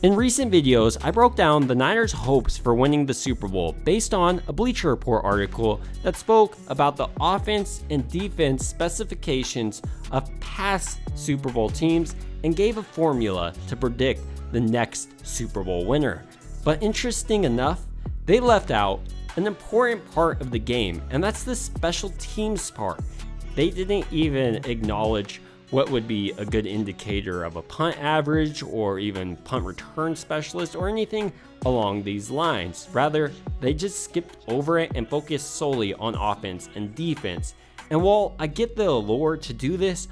In recent videos, I broke down the Niners' hopes for winning the Super Bowl based on a Bleacher Report article that spoke about the offense and defense specifications of past Super Bowl teams and gave a formula to predict the next Super Bowl winner. But interesting enough, they left out an important part of the game, and that's the special teams part. They didn't even acknowledge what would be a good indicator of a punt average or even punt return specialist or anything along these lines. Rather, they just skipped over it and focused solely on offense and defense. And while I get the allure to do this,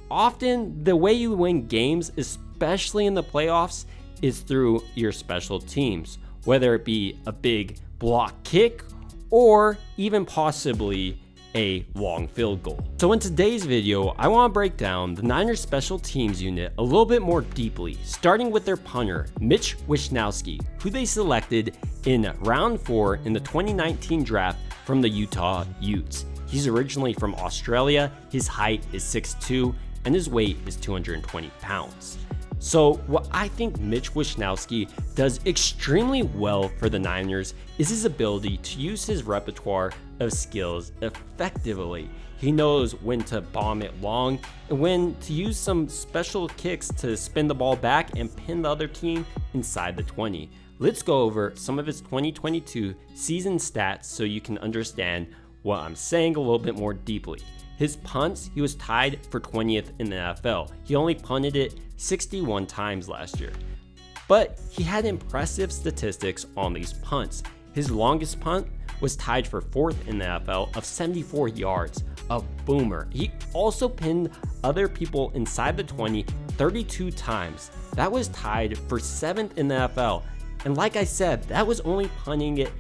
often the way you win games, especially in the playoffs, is through your special teams, whether it be a big block kick or even possibly a long field goal. So in today's video, I want to break down the Niners special teams unit a little bit more deeply, starting with their punter, Mitch Wisnowski, who they selected in round 4 in the 2019 draft from the Utah Utes. He's originally from Australia, his height is 6'2", and his weight is 220 pounds. So what I think Mitch Wisnowski does extremely well for the Niners is his ability to use his repertoire of skills effectively. He knows when to bomb it long and when to use some special kicks to spin the ball back and pin the other team inside the 20. Let's go over some of his 2022 season stats so you can understand what I'm saying a little bit more deeply. His punts, he was tied for 20th in the NFL. He only punted it 61 times last year. But he had impressive statistics on these punts. His longest punt was tied for 4th in the NFL of 74 yards, a boomer. He also pinned other people inside the 20 32 times. That was tied for 7th in the NFL. And like I said, that was only punting it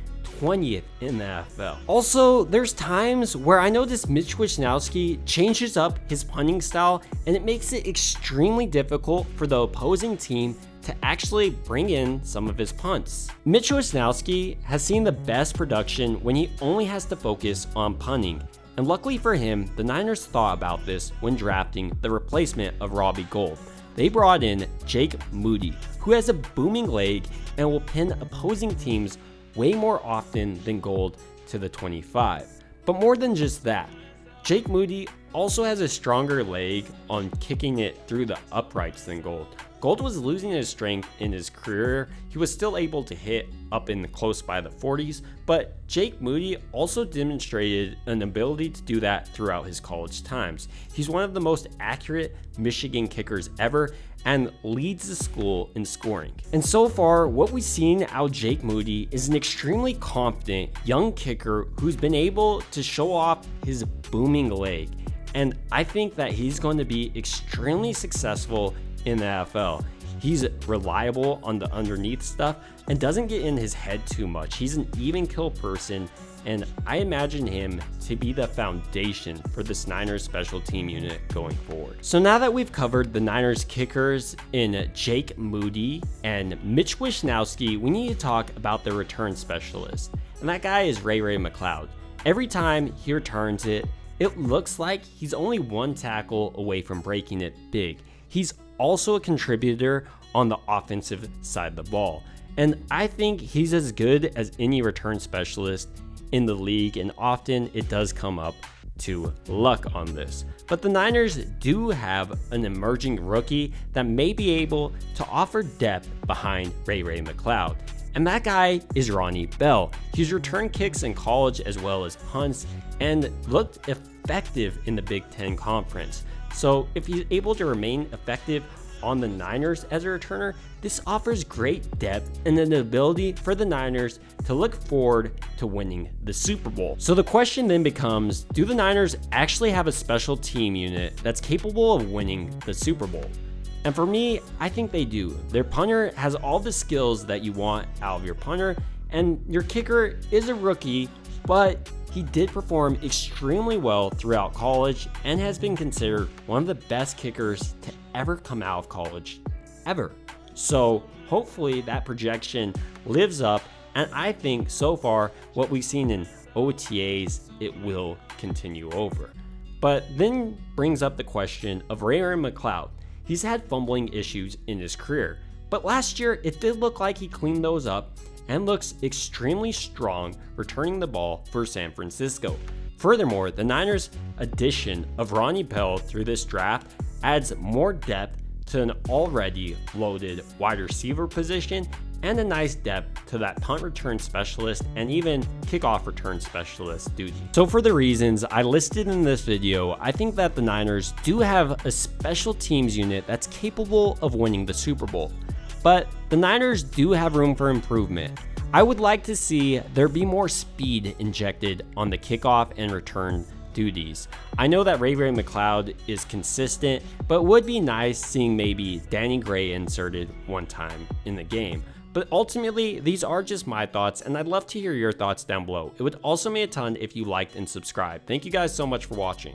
20th in the NFL. Also, there's times where I notice Mitch Wisnowski changes up his punting style, and it makes it extremely difficult for the opposing team to actually bring in some of his punts. Mitch Wisnowski has seen the best production when he only has to focus on punting. And luckily for him, the Niners thought about this when drafting the replacement of Robbie Gould. They brought in Jake Moody, who has a booming leg and will pin opposing teams way more often than Gould to the 25. But more than just that, Jake Moody also has a stronger leg on kicking it through the uprights than Gould. Gould was losing his strength in his career. He was still able to hit up in close by the 40s, but Jake Moody also demonstrated an ability to do that throughout his college times. He's one of the most accurate Michigan kickers ever and leads the school in scoring. And so far, what we've seen out of Jake Moody is an extremely confident young kicker who's been able to show off his booming leg. And I think that he's going to be extremely successful in the NFL. He's reliable on the underneath stuff and doesn't get in his head too much. He's an even kill person, and I imagine him to be the foundation for this Niners special team unit going forward. So now that we've covered the Niners kickers in Jake Moody and Mitch Wisnowski, we need to talk about the return specialist, and that guy is Ray McCloud. Every time he returns it, it looks like he's only one tackle away from breaking it big. He's also a contributor on the offensive side of the ball, and I think he's as good as any return specialist in the league, and often it does come up to luck on this. But the Niners do have an emerging rookie that may be able to offer depth behind Ray McCloud, and that guy is Ronnie Bell. He's returned kicks in college as well as punts and looked effective in the Big Ten Conference. So if he's able to remain effective on the Niners as a returner, this offers great depth and an ability for the Niners to look forward to winning the Super Bowl. So the question then becomes, do the Niners actually have a special team unit that's capable of winning the Super Bowl? And for me, I think they do. Their punter has all the skills that you want out of your punter, and your kicker is a rookie, but he did perform extremely well throughout college and has been considered one of the best kickers to ever come out of college, ever. So hopefully that projection lives up, and I think so far what we've seen in OTAs, it will continue over. But then brings up the question of Ray McCloud. He's had fumbling issues in his career, but last year it did look like he cleaned those up and looks extremely strong returning the ball for San Francisco. Furthermore, the Niners' addition of Ronnie Bell through this draft adds more depth to an already loaded wide receiver position and a nice depth to that punt return specialist and even kickoff return specialist duty. So for the reasons I listed in this video, I think that the Niners do have a special teams unit that's capable of winning the Super Bowl. But the Niners do have room for improvement. I would like to see there be more speed injected on the kickoff and return duties. I know that Ray McCloud is consistent, but it would be nice seeing maybe Danny Gray inserted one time in the game. But ultimately, these are just my thoughts, and I'd love to hear your thoughts down below. It would also mean a ton if you liked and subscribed. Thank you guys so much for watching.